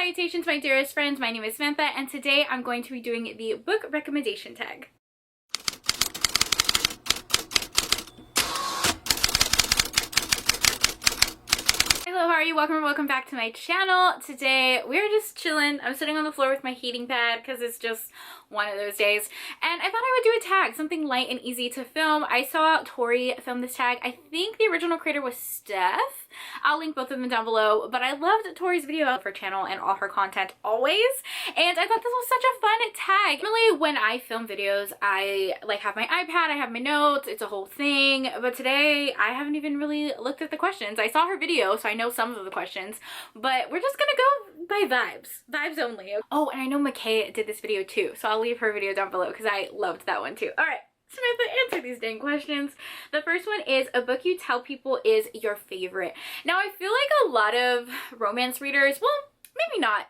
Salutations, my dearest friends. My name is Samantha, and today I'm going to be doing the book recommendation tag. Hello, how are you? Welcome back to my channel. Today we're just chilling. I'm sitting on the floor with my heating pad because it's just one of those days, and I thought I would do a tag, something light and easy to film. I saw Tori film this tag. I think the original creator was Steph. I'll link both of them down below, but I loved Tori's video of her channel and all her content always, and I thought this was such a fun tag. Normally when I film videos, I like have my iPad, I have my notes, it's a whole thing, but today I haven't even really looked at the questions. I saw her video, so I know some of the questions, but we're just gonna go by vibes only. Oh, and I know McKay did this video too, so I'll leave her video down below because I loved that one too. All right, Samantha, answer these dang questions. The first one is, a book you tell people is your favorite. Now, I feel like a lot of romance readers, well, maybe not,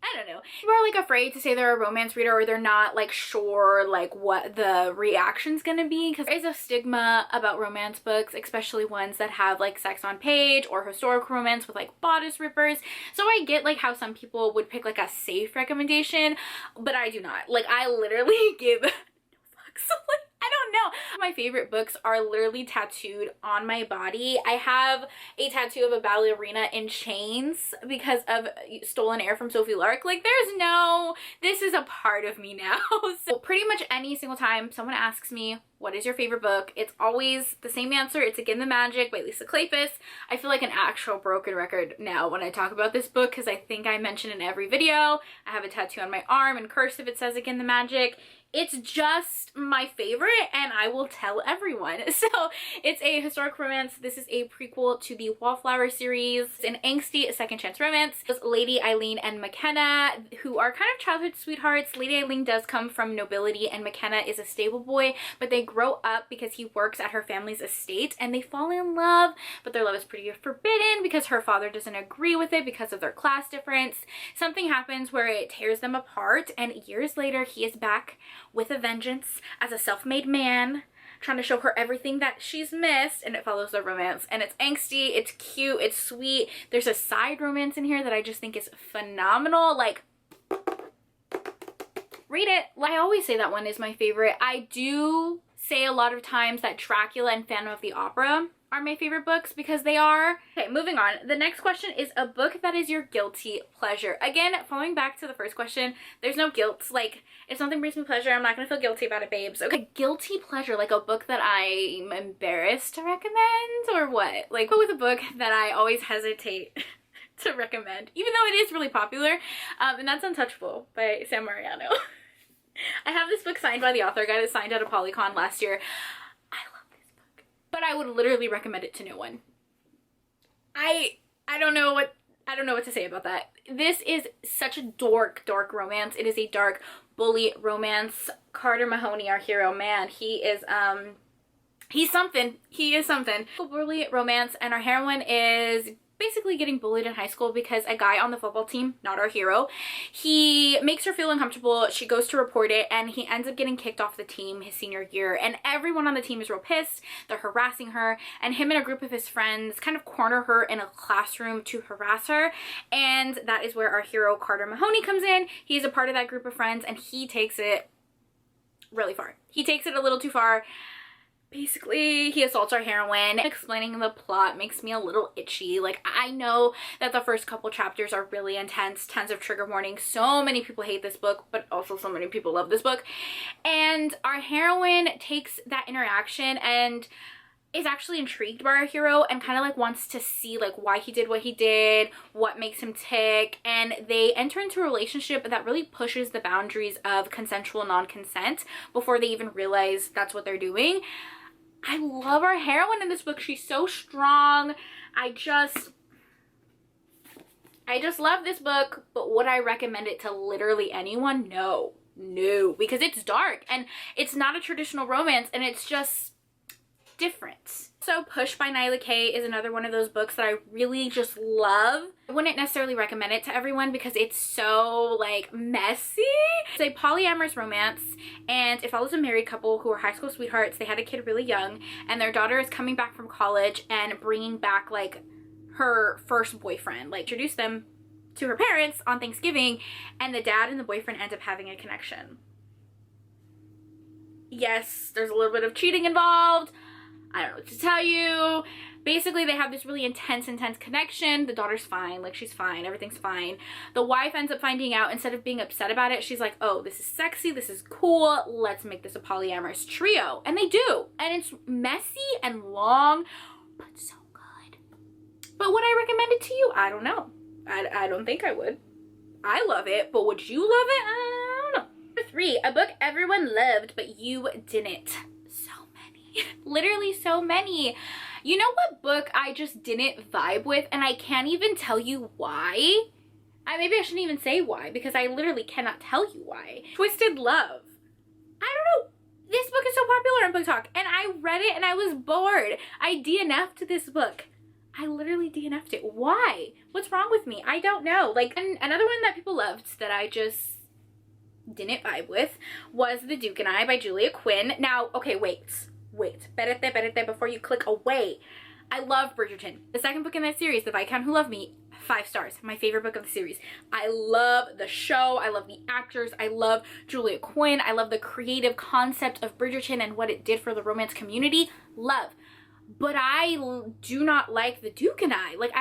I don't know, people are like afraid to say they're a romance reader, or they're not like sure like what the reaction's gonna be, because there's a stigma about romance books, especially ones that have like sex on page or historical romance with like bodice rippers. So I get like how some people would pick like a safe recommendation, but I do not. Like, I literally give no fucks. Like, I don't know. My favorite books are literally tattooed on my body. I have a tattoo of a ballerina in chains because of Stolen Air from Sophie Lark. Like, there's no, this is a part of me now. So pretty much any single time someone asks me, what is your favorite book? It's always the same answer. It's Again the Magic by Lisa Kleypas. I feel like an actual broken record now when I talk about this book, because I think I mention in every video. I have a tattoo on my arm in cursive. It says Again the Magic. It's just my favorite, and I will tell everyone. So it's a historic romance. This is a prequel to the Wallflower series. It's an angsty second chance romance. It's Lady Eileen and McKenna, who are kind of childhood sweethearts. Lady Eileen does come from nobility, and McKenna is a stable boy, but they grow up because he works at her family's estate, and they fall in love, but their love is pretty forbidden because her father doesn't agree with it because of their class difference. Something happens where it tears them apart, and years later he is back with a vengeance as a self-made man, trying to show her everything that she's missed, and it follows their romance. And it's angsty, it's cute, it's sweet. There's a side romance in here that I just think is phenomenal. Like, read it. I always say that one is my favorite. I do say a lot of times that Dracula and Phantom of the Opera are my favorite books, because they are. Okay, moving on. The next question is, a book that is your guilty pleasure. Again, following back to the first question, there's no guilt. Like, if something brings me pleasure, I'm not gonna feel guilty about it, babes. Okay, guilty pleasure, like a book that I'm embarrassed to recommend, or what? Like, go with a book that I always hesitate to recommend, even though it is really popular, and that's Untouchable by Sam Mariano. I have this book signed by the author. I got it signed at a Polycon last year. But I would literally recommend it to no one. I don't know what to say about that. This is such a dark romance. It is a dark bully romance. Carter Mahoney, our hero, man, he is he's something. He is something. Bully romance, and our heroine is basically getting bullied in high school because a guy on the football team, not our hero, he makes her feel uncomfortable. She goes to report it, and he ends up getting kicked off the team his senior year, and everyone on the team is real pissed. They're harassing her, and him and a group of his friends kind of corner her in a classroom to harass her, and that is where our hero Carter Mahoney comes in. He's a part of that group of friends, and he takes it really far. He takes it a little too far. Basically, he assaults our heroine. Explaining the plot makes me a little itchy. Like, I know that the first couple chapters are really intense, tons of trigger warnings. So many people hate this book, but also so many people love this book. And our heroine takes that interaction and is actually intrigued by our hero, and kind of like wants to see like why he did what he did, what makes him tick, and they enter into a relationship that really pushes the boundaries of consensual non-consent before they even realize that's what they're doing. I love our heroine in this book. She's so strong. I just love this book, but would I recommend it to literally anyone? No, because it's dark, and it's not a traditional romance, and it's just different. So Push by Nyla K is another one of those books that I really just love. I wouldn't necessarily recommend it to everyone because it's so like messy. It's a polyamorous romance, and it follows a married couple who are high school sweethearts. They had a kid really young, and their daughter is coming back from college and bringing back like her first boyfriend. Like, introduce them to her parents on Thanksgiving, and the dad and the boyfriend end up having a connection. Yes, there's a little bit of cheating involved. I don't know what to tell you. Basically, they have this really intense connection. The daughter's fine. Like, she's fine. Everything's fine. The wife ends up finding out. Instead of being upset about it, she's like, oh, this is sexy. This is cool. Let's make this a polyamorous trio. And they do. And it's messy and long, but so good. But would I recommend it to you? I don't know. I don't think I would. I love it, but would you love it? I don't know. Number 3, a book everyone loved, but you didn't. So many. Literally so many. You know what book I just didn't vibe with, and I can't even tell you why? Maybe I shouldn't even say why, because I literally cannot tell you why. Twisted Love. I don't know. This book is so popular on Book Talk, and I read it and I was bored. I DNF'd this book. I literally DNF'd it. Why? What's wrong with me? I don't know. Like, and another one that people loved that I just didn't vibe with was The Duke and I by Julia Quinn. Now, okay, wait, espérate, before you click away. I love Bridgerton. The second book in that series, The Viscount Who Loved Me, 5 stars. My favorite book of the series. I love the show. I love the actors. I love Julia Quinn. I love the creative concept of Bridgerton and what it did for the romance community. Love. But I do not like The Duke and I. Like,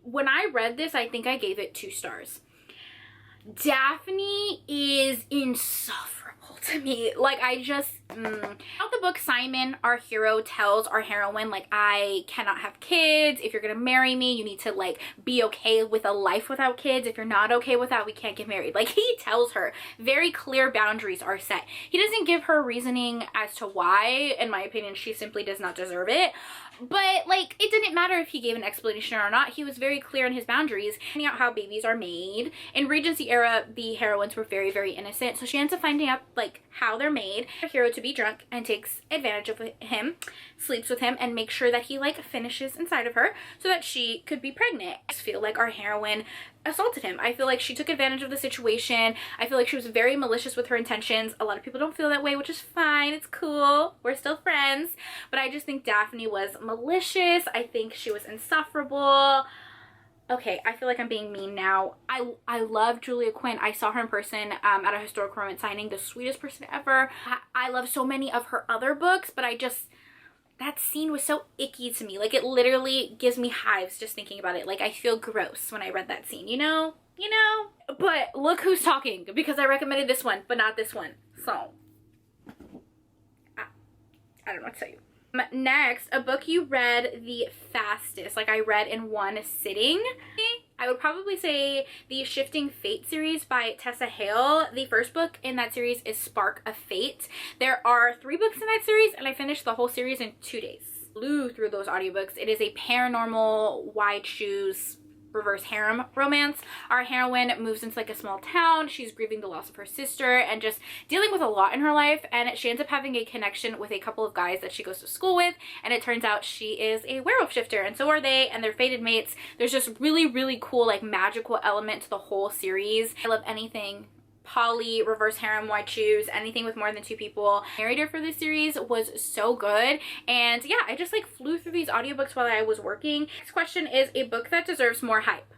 when I read this, I think I gave it 2 stars. Daphne is insufferable to me. Like, I just out the book, Simon, our hero, tells our heroine, like, I cannot have kids. If you're gonna marry me, you need to, like, be okay with a life without kids. If you're not okay with that, we can't get married. Like, he tells her very clear boundaries are set. He doesn't give her reasoning as to why. In my opinion, she simply does not deserve it. But, like, it didn't matter if he gave an explanation or not. He was very clear in his boundaries, finding out how babies are made. In Regency era, the heroines were very, very innocent. So she ends up finding out, like, how they're made. Her hero to be drunk and takes advantage of him, sleeps with him, and makes sure that he, like, finishes inside of her so that she could be pregnant. I just feel like our heroine assaulted him. I feel like she took advantage of the situation. I feel like she was very malicious with her intentions. A lot of people don't feel that way, which is fine. It's cool. We're still friends. But I just think Daphne was malicious. I think she was insufferable. Okay, I feel like I'm being mean now. I love Julia Quinn. I saw her in person at a historical romance signing. The sweetest person ever. I love so many of her other books, but that scene was so icky to me. Like, it literally gives me hives just thinking about it. Like, I feel gross when I read that scene, you know? But look who's talking, because I recommended this one, but not this one. So, I don't know what to tell you. Next, a book you read the fastest, like I read in one sitting. I would probably say the Shifting Fate series by Tessa Hale. The first book in that series is Spark of Fate. There are 3 books in that series, and I finished the whole series in 2 days. Flew through those audiobooks. It is a paranormal, wide shoes, reverse harem romance. Our heroine moves into, like, a small town. She's grieving the loss of her sister and just dealing with a lot in her life, and she ends up having a connection with a couple of guys that she goes to school with, and it turns out she is a werewolf shifter, and so are they, and they're fated mates. There's just really, really cool, like, magical element to the whole series. I love anything poly, reverse harem, wide shoes, anything with more than 2 people. The narrator for this series was so good, and yeah, I just, like, flew through these audiobooks while I was working. Next question is a book that deserves more hype.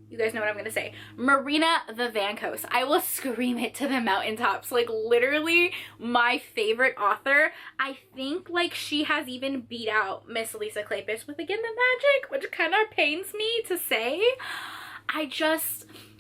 You guys know what I'm gonna say. Marina Vivancos. I will scream it to the mountaintops. Like, literally my favorite author. I think, like, she has even beat out Miss Lisa Kleypas with Again the Magic, which kind of pains me to say.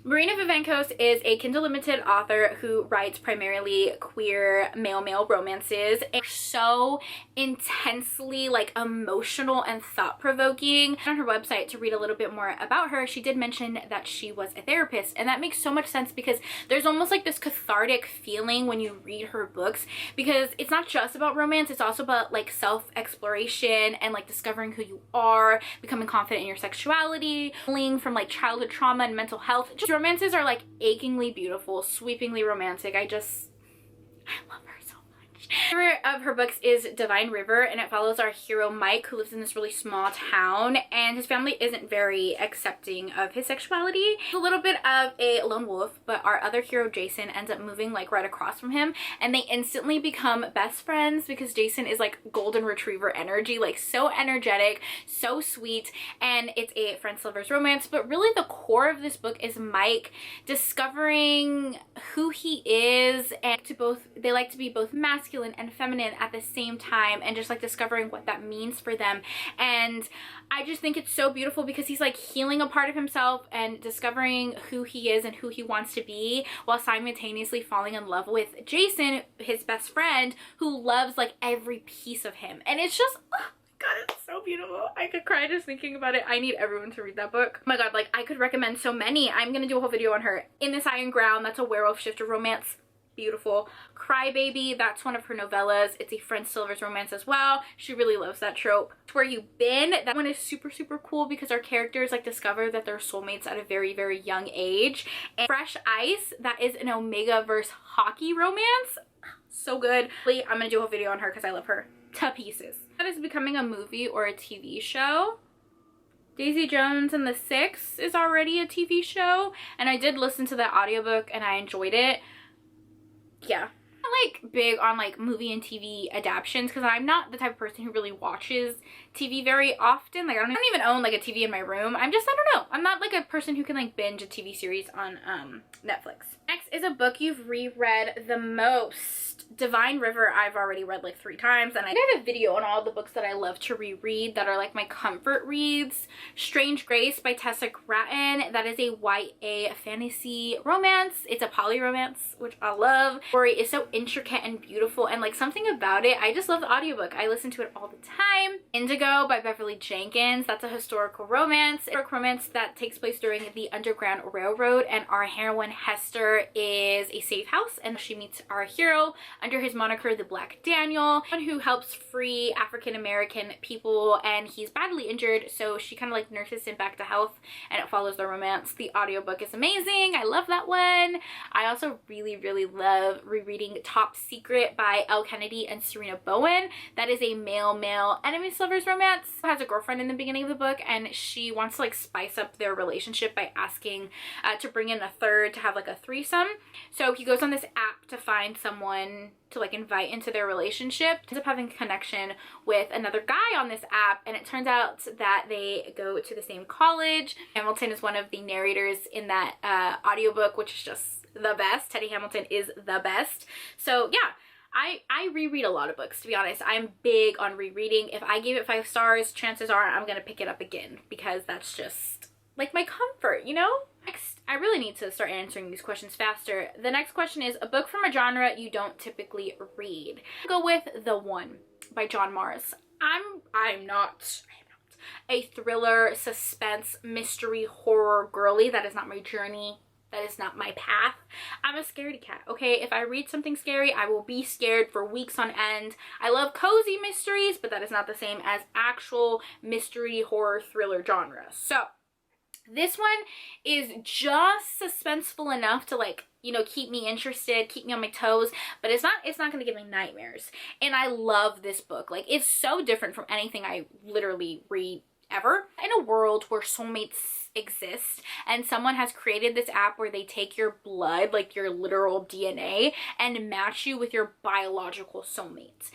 Marina Vivancos is a Kindle Limited author who writes primarily queer male-male romances. It's so intensely, like, emotional and thought-provoking. On her website, to read a little bit more about her, she did mention that she was a therapist, and that makes so much sense because there's almost like this cathartic feeling when you read her books, because it's not just about romance, it's also about, like, self-exploration and, like, discovering who you are, becoming confident in your sexuality, healing from, like, childhood trauma and mental health. Romances are, like, achingly beautiful, sweepingly romantic. I love her so much. Favorite of her books is Divine River, and it follows our hero Mike, who lives in this really small town, and his family isn't very accepting of his sexuality. He's a little bit of a lone wolf, but our other hero Jason ends up moving like right across from him, and they instantly become best friends because Jason is like golden retriever energy, like so energetic, so sweet, and it's a friends lovers romance. But really the core of this book is Mike discovering who he is, and they like to be both masculine and feminine at the same time, and just like discovering what that means for them. And I just think it's so beautiful because he's like healing a part of himself and discovering who he is and who he wants to be, while simultaneously falling in love with Jason, his best friend, who loves like every piece of him. And it's just, oh God, it's so beautiful. I could cry just thinking about it. I need everyone to read that book. Oh my God, like I could recommend so many. I'm gonna do a whole video on her. In This Iron Ground, that's a werewolf shifter romance. Beautiful. Crybaby, that's one of her novellas. It's a friends lovers romance as well. She really loves that trope. Where You Been, that one is super cool because our characters like discover that they're soulmates at a very young age. And Fresh Ice, that is an Omega versus hockey romance. So good. I'm gonna do a whole video on her because I love her to pieces. That is becoming a movie or a TV show. Daisy Jones and the Six is already a TV show, and I did listen to the audiobook and I enjoyed it. Yeah, I'm like big on like movie and TV adaptations because I'm not the type of person who really watches TV very often. Like I don't even own like a TV in my room. I don't know, I'm not like a person who can like binge a TV series on Netflix. Next is a book you've reread the most. Divine River I've already read like 3 times, and I have a video on all the books that I love to reread that are like my comfort reads. Strange Grace by Tessa Gratton, that is a YA fantasy romance. It's a poly romance, which I love. The story is so intricate and beautiful, and like something about it, I just love the audiobook. I listen to it all the time. Indigo by Beverly Jenkins, that's a historical romance. That takes place during the Underground Railroad, and our heroine Hester is a safe house, and she meets our hero under his moniker the Black Daniel, who helps free African American people, and he's badly injured, so she kind of like nurses him back to health, and it follows their romance. The audiobook is amazing. I love that one. I also really love rereading Top Secret by Elle Kennedy and Serena Bowen. That is a male enemies lovers romance. Has a girlfriend in the beginning of the book, and she wants to like spice up their relationship by asking to bring in a third to have like a threesome. So he goes on this app to find someone to like invite into their relationship. Ends up having a connection with another guy on this app, and it turns out that they go to the same college. Hamilton is one of the narrators in that audiobook, which is just the best. Teddy Hamilton is the best. So yeah, I reread a lot of books, to be honest. I'm big on rereading. If I gave it 5 stars, chances are I'm gonna pick it up again because that's just like my comfort, you know? Next, I really need to start answering these questions faster. The next question is a book from a genre you don't typically read. I'll go with The One by John Marrs. I'm not a thriller, suspense, mystery, horror girly. That is not my journey. That is not my path. I'm a scaredy cat, okay? If I read something scary, I will be scared for weeks on end. I love cozy mysteries, but that is not the same as actual mystery, horror, thriller genre. So this one is just suspenseful enough to like, you know, keep me interested, keep me on my toes, but it's not gonna give me nightmares. And I love this book. Like, it's so different from anything I literally read ever. In a world where soulmates exist and someone has created this app where they take your blood, like your literal DNA, and match you with your biological soulmates.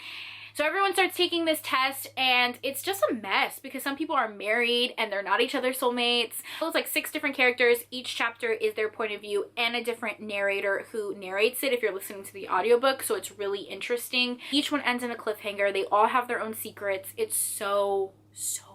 So everyone starts taking this test, and it's just a mess because some people are married and they're not each other's soulmates. It's like 6 different characters. Each chapter is their point of view and a different narrator who narrates it if you're listening to the audiobook, so it's really interesting. Each one ends in a cliffhanger. They all have their own secrets. It's so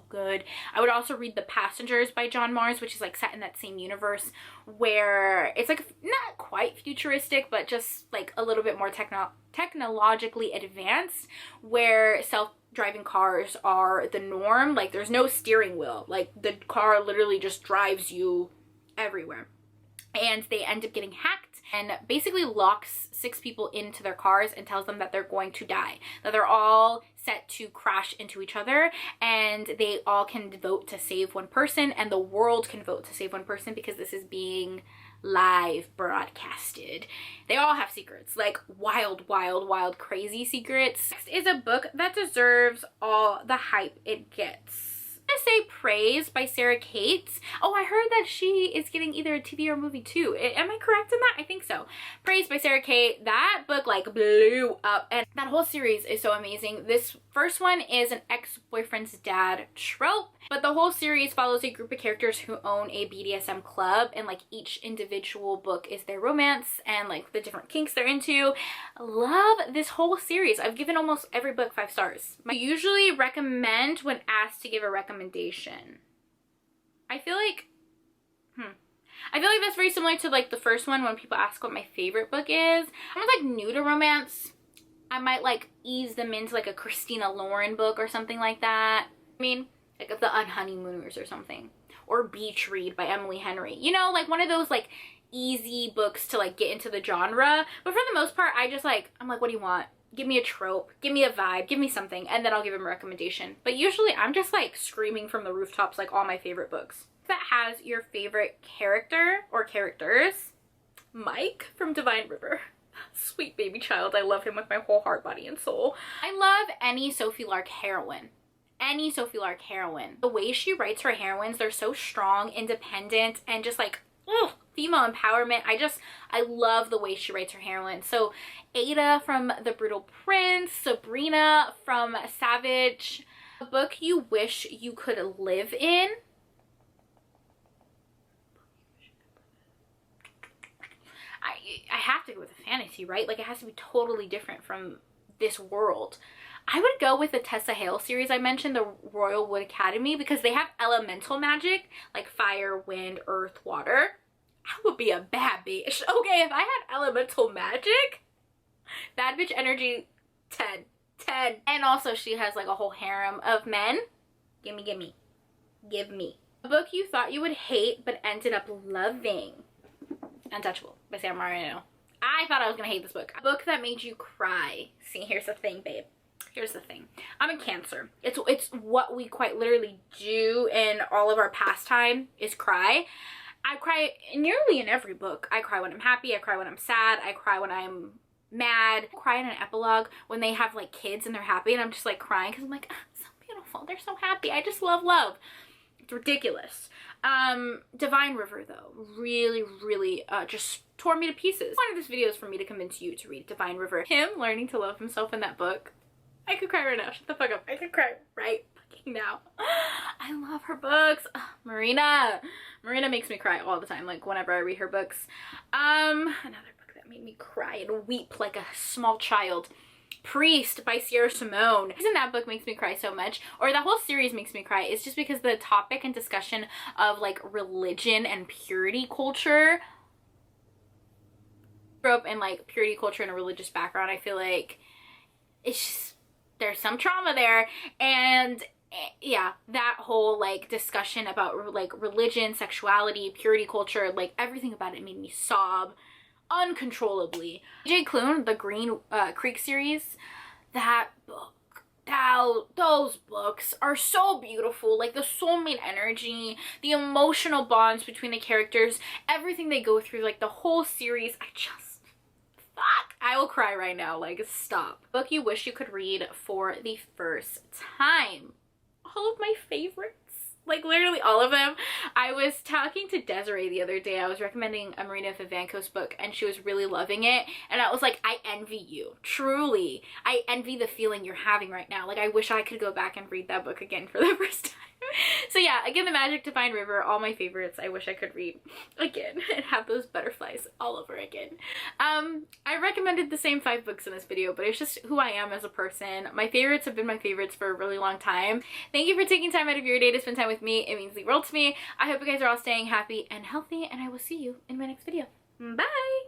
good. I would also read The Passengers by John Marrs, which is like set in that same universe, where it's like not quite futuristic, but just like a little bit more technologically advanced, where self-driving cars are the norm. Like, there's no steering wheel. Like, the car literally just drives you everywhere. and they end up getting hacked and basically locks 6 people into their cars and tells them that they're going to die, that they're all set to crash into each other, and they all can vote to save one person, and the world can vote to save one person because this is being live broadcasted. They all have secrets, like wild, wild, wild, crazy secrets. Next is a book that deserves all the hype it gets. I'm gonna say Praise by Sarah Kate. Oh, I heard that she is getting either a TV or a movie too. Am I correct in that? I think so. Praise by Sarah Kate. That book like blew up, and that whole series is so amazing. This first one is an ex-boyfriend's dad trope, but the whole series follows a group of characters who own a BDSM club, and like each individual book is their romance and like the different kinks they're into. Love this whole series. I've given almost every book 5 stars. I usually recommend when asked to give a recommendation. I feel like that's very similar to like the first one when people ask what my favorite book is. I'm like new to romance. I might like ease them into like a Christina Lauren book or something like that. I mean, like the Unhoneymooners or something, or Beach Read by Emily Henry. You know, like one of those like easy books to like get into the genre. But for the most part, I'm like, what do you want? Give me a trope, give me a vibe, give me something, and then I'll give him a recommendation. But usually I'm just like screaming from the rooftops like all my favorite books. That has your favorite character or characters. Mike from Divine River. Sweet baby child. I love him with my whole heart, body, and soul. I love any Sophie Lark heroine. Any Sophie Lark heroine. The way she writes her heroines, they're so strong, independent, and just like, ugh, female empowerment. I love the way she writes her heroines. So Ada from The Brutal Prince, Sabrina from Savage. A book you wish you could live in. I have to go with a fantasy, right? Like it has to be totally different from this world. I would go with the Tessa Hale series I mentioned, the Royal Wood Academy, because they have elemental magic like fire, wind, earth, water. I would be a bad bitch. Okay, if I had elemental magic, bad bitch energy 10. And also she has like a whole harem of men. Give me. A book you thought you would hate but ended up loving. Untouchable by Sam Marino. I thought I was gonna hate this book. A book that made you cry. See, here's the thing, babe. Here's the thing. I'm a Cancer. It's what we quite literally do in all of our pastime is cry. I cry nearly in every book. I cry when I'm happy. I cry when I'm sad. I cry when I'm mad. I cry in an epilogue when they have like kids and they're happy, and I'm just like crying because I'm like, oh, it's so beautiful. They're so happy. I just love. It's ridiculous. Divine River though, really just tore me to pieces. One of this video is for me to convince you to read Divine River. Him learning to love himself in that book. I could cry right now. Shut the fuck up. I could cry right fucking now. I love her books. Marina makes me cry all the time, like whenever I read her books. Another book that made me cry and weep like a small child. Priest by Sierra Simone. The reason that book makes me cry so much, or that whole series makes me cry, is just because the topic and discussion of like religion and purity culture. I grew up in like purity culture and a religious background. I feel like it's just, there's some trauma there, and yeah, that whole like discussion about like religion, sexuality, purity culture, like everything about it made me sob uncontrollably. J. Clune, the Green Creek series, that book, those books are so beautiful. Like the soulmate energy, the emotional bonds between the characters, everything they go through, like the whole series, I will cry right now, like stop. Book you wish you could read for the first time. All of my favorites. Like literally all of them. I was talking to Desiree the other day. I was recommending a Marina Vivanco's book and she was really loving it. And I was like, I envy you. Truly. I envy the feeling you're having right now. Like I wish I could go back and read that book again for the first time. So yeah, again, The Magic Divine River, all my favorites. I wish I could read again and have those butterflies all over again. I recommended the same 5 books in this video, but it's just who I am as a person. My favorites have been my favorites for a really long time. Thank you for taking time out of your day to spend time with me. It means the world to me. I hope you guys are all staying happy and healthy, and I will see you in my next video. Bye!